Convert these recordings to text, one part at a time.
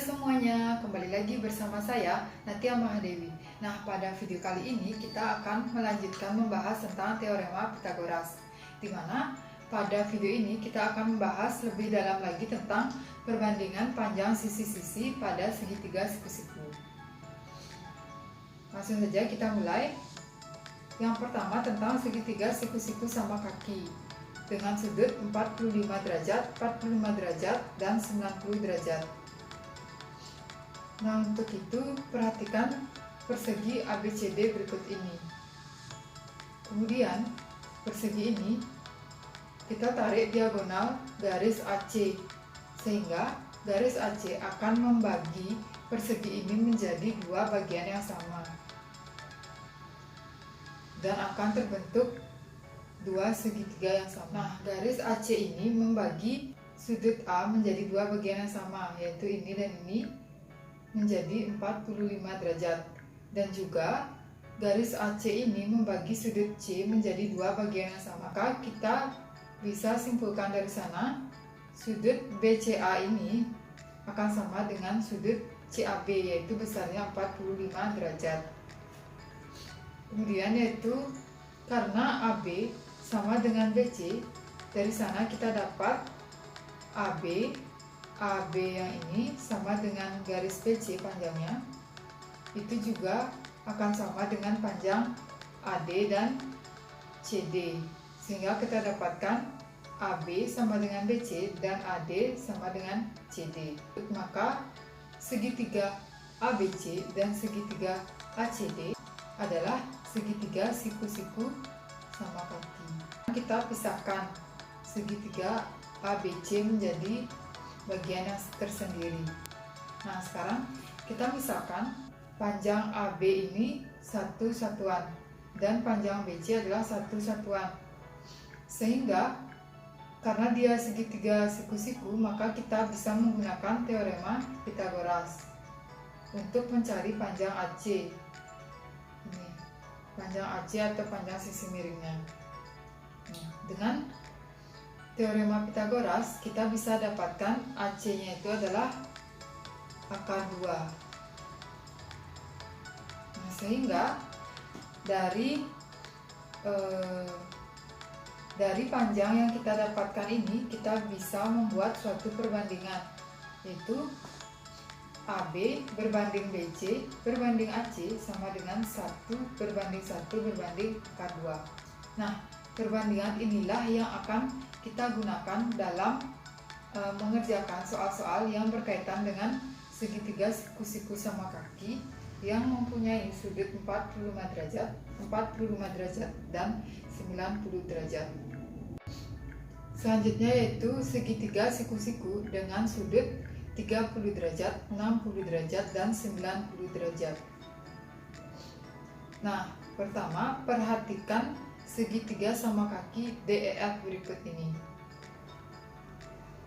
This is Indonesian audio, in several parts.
semuanya, kembali lagi bersama saya Natia Mahadewi. Nah, pada video kali ini kita akan melanjutkan membahas tentang teorema Pythagoras, di mana pada video ini kita akan membahas lebih dalam lagi tentang perbandingan panjang sisi-sisi pada segitiga siku-siku. Langsung saja kita mulai. Yang pertama tentang segitiga siku-siku sama kaki dengan sudut 45 derajat, 45 derajat, dan 90 derajat. Nah, untuk itu perhatikan persegi ABCD berikut ini. Kemudian persegi ini kita tarik diagonal garis AC, sehingga garis AC akan membagi persegi ini menjadi dua bagian yang sama dan akan terbentuk dua segitiga yang sama. Nah, garis AC ini membagi sudut A menjadi dua bagian yang sama, yaitu ini dan ini, menjadi 45 derajat. Dan juga garis AC ini membagi sudut C menjadi dua bagian yang sama. Maka kita bisa simpulkan dari sana, sudut BCA ini akan sama dengan sudut CAB, yaitu besarnya 45 derajat. Kemudian yaitu karena AB sama dengan BC, dari sana kita dapat AB yang ini sama dengan garis BC panjangnya, itu juga akan sama dengan panjang AD dan CD, sehingga kita dapatkan AB sama dengan BC dan AD sama dengan CD. Maka segitiga ABC dan segitiga ACD adalah segitiga siku-siku sama kaki. Kita pisahkan segitiga ABC menjadi bagian yang tersendiri. Nah, sekarang kita misalkan panjang AB ini satu satuan dan panjang BC adalah satu satuan, sehingga karena dia segitiga siku-siku, maka kita bisa menggunakan teorema Pythagoras untuk mencari panjang AC. Ini panjang AC atau panjang sisi miringnya. Nah, dengan teorema Pythagoras kita bisa dapatkan AC-nya itu adalah akar 2. Nah, sehingga dari panjang yang kita dapatkan ini kita bisa membuat suatu perbandingan, yaitu AB berbanding BC berbanding AC sama dengan 1 berbanding 1 berbanding akar 2. Nah, perbandingan inilah yang akan kita gunakan dalam mengerjakan soal-soal yang berkaitan dengan segitiga siku-siku sama kaki yang mempunyai sudut 45 derajat, 45 derajat, dan 90 derajat. Selanjutnya yaitu segitiga siku-siku dengan sudut 30 derajat, 60 derajat, dan 90 derajat. Nah, pertama perhatikan segitiga sama kaki DEF berikut ini.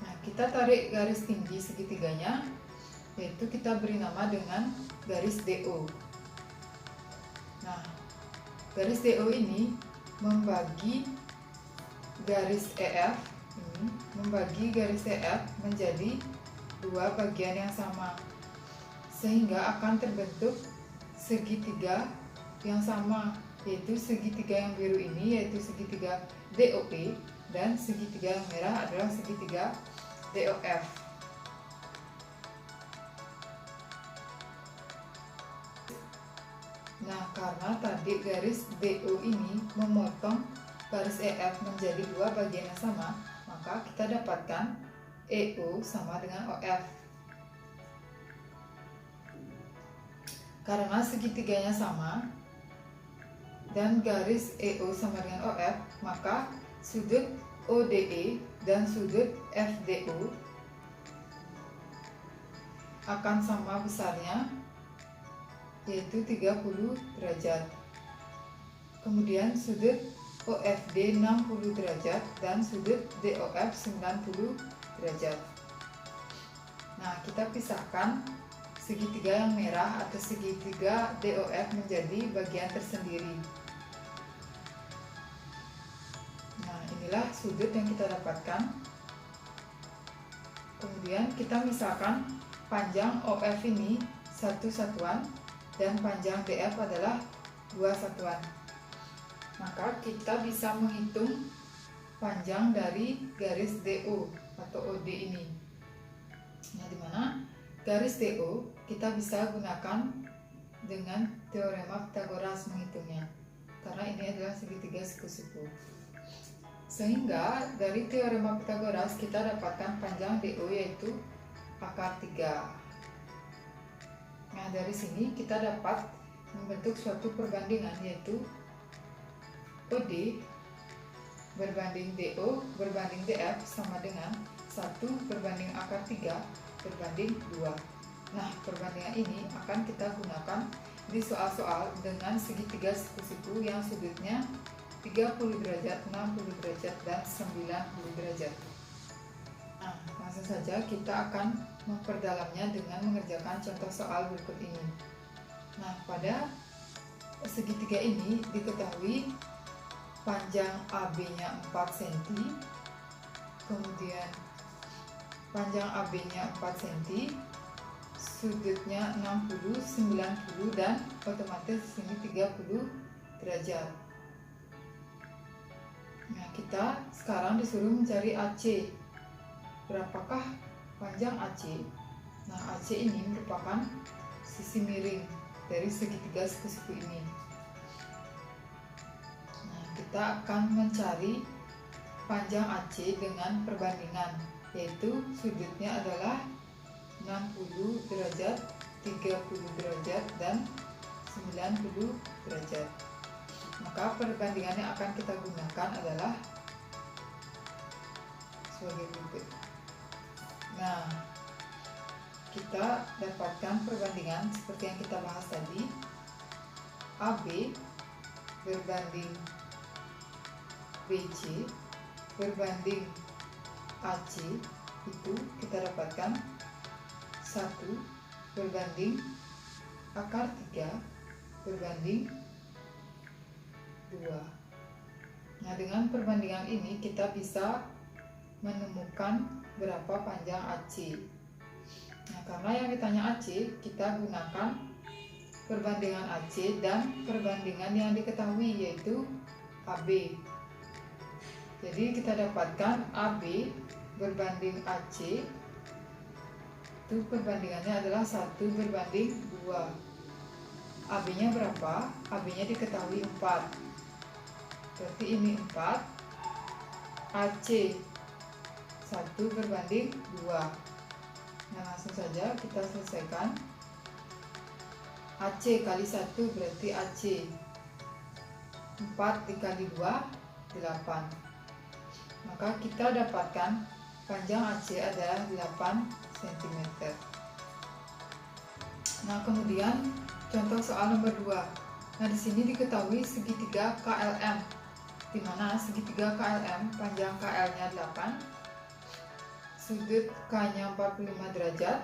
Nah, kita tarik garis tinggi segitiganya, yaitu kita beri nama dengan garis DO. Nah, garis DO ini membagi garis EF ini, membagi garis EF menjadi dua bagian yang sama, sehingga akan terbentuk segitiga yang sama, yaitu segitiga yang biru ini yaitu segitiga DOP, dan segitiga yang merah adalah segitiga DOF. Nah, karena tadi garis DO ini memotong garis EF menjadi dua bagian yang sama, maka kita dapatkan EO sama dengan OF. Karena segitiganya sama dan garis EO sama dengan OF, maka sudut ODE dan sudut FDO akan sama besarnya, yaitu 30 derajat. Kemudian sudut OFD 60 derajat dan sudut DOF 90 derajat. Nah, kita pisahkan segitiga yang merah atau segitiga DOF menjadi bagian tersendiri. Nah, inilah sudut yang kita dapatkan. Kemudian kita misalkan panjang OF ini 1 satuan dan panjang DF adalah 2 satuan. Maka kita bisa menghitung panjang dari garis DO atau OD ini. Nah, dimana garis DO kita bisa gunakan dengan teorema Pythagoras menghitungnya, karena ini adalah segitiga siku-siku. Sehingga dari teorema Pythagoras kita dapatkan panjang DO yaitu akar 3. Nah, dari sini kita dapat membentuk suatu perbandingan, yaitu OD berbanding DO berbanding DF sama dengan 1 berbanding akar 3 berbanding 2. Nah, perbandingan ini akan kita gunakan di soal-soal dengan segitiga siku-siku yang sudutnya 30 derajat, 60 derajat, dan 90 derajat. Nah, langsung saja kita akan memperdalamnya dengan mengerjakan contoh soal berikut ini. Nah, pada segitiga ini diketahui panjang AB-nya 4 cm, kemudian panjang AB-nya 4 cm, sudutnya 60, 90, dan otomatis sini 30 derajat. Nah, kita sekarang disuruh mencari AC. Berapakah panjang AC? Nah, AC ini merupakan sisi miring dari segitiga siku-siku ini. Nah, kita akan mencari panjang AC dengan perbandingan, yaitu sudutnya adalah 60 derajat, 30 derajat, dan 90 derajat. Maka perbandingan yang akan kita gunakan adalah sebagai berikut. Nah, kita dapatkan perbandingan seperti yang kita bahas tadi. AB berbanding BC berbanding AC, itu kita dapatkan 1 berbanding akar 3 berbanding 2. Nah, dengan perbandingan ini kita bisa menemukan berapa panjang AC. Nah, karena yang ditanya AC, kita gunakan perbandingan AC dan perbandingan yang diketahui, yaitu AB. Jadi kita dapatkan AB berbanding AC, itu perbandingannya adalah 1 berbanding 2. AB-nya berapa? AB-nya diketahui 4. Berarti ini 4. AC 1 berbanding 2. Nah, langsung saja kita selesaikan. AC kali 1 berarti AC 4 dikali 2 8. Maka kita dapatkan panjang AC adalah 8 cm. Nah, kemudian contoh soal nomor 2. Nah, di sini diketahui segitiga KLM, di mana segitiga KLM panjang KL-nya 8, sudut K-nya 45 derajat,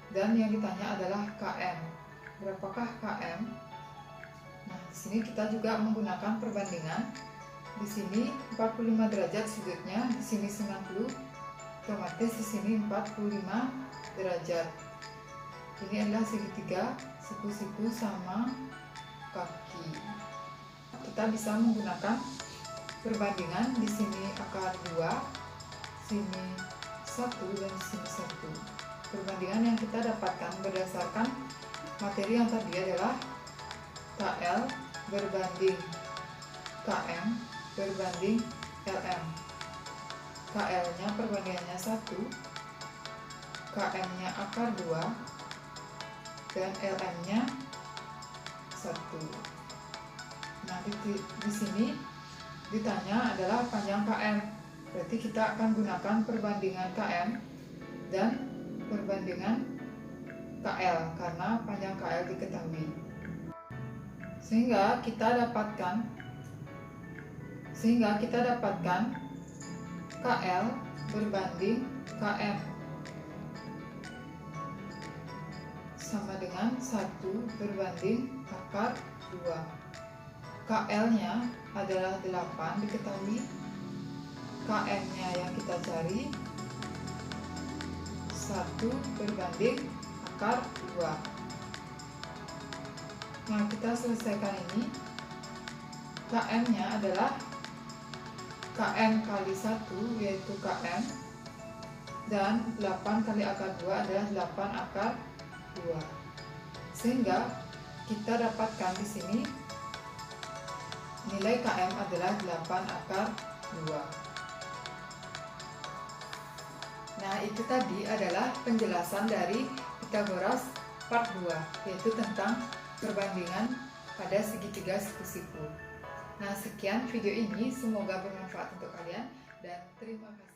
dan yang ditanya adalah KM. Berapakah KM? Nah, di sini kita juga menggunakan perbandingan. Di sini 45 derajat sudutnya, di sini 90, otomatis di sini 45 derajat. Ini adalah segitiga siku-siku sama kaki. Kita bisa menggunakan perbandingan, di sini akar 2, sini 1, dan sini 1. Perbandingan yang kita dapatkan berdasarkan materi yang tadi adalah KL berbanding KM berbanding LM. KL-nya perbandingannya 1, KM-nya akar 2, dan LM-nya 1. Nah, di sini ditanya adalah panjang KM. Berarti kita akan gunakan perbandingan KM dan perbandingan KL karena panjang KL diketahui. Sehingga kita dapatkan KL berbanding KM sama dengan 1 berbanding akar 2. KL-nya adalah 8 diketahui, KM-nya yang kita cari 1 berbanding akar 2. Nah, kita selesaikan ini. KM-nya adalah KM kali 1, yaitu KM, dan 8 kali akar 2 adalah 8 akar 2. Sehingga kita dapatkan di sini nilai KM adalah 8 akar 2. Nah, itu tadi adalah penjelasan dari Pythagoras part 2, yaitu tentang perbandingan pada segitiga siku-siku. Nah, sekian video ini, semoga bermanfaat untuk kalian dan terima kasih.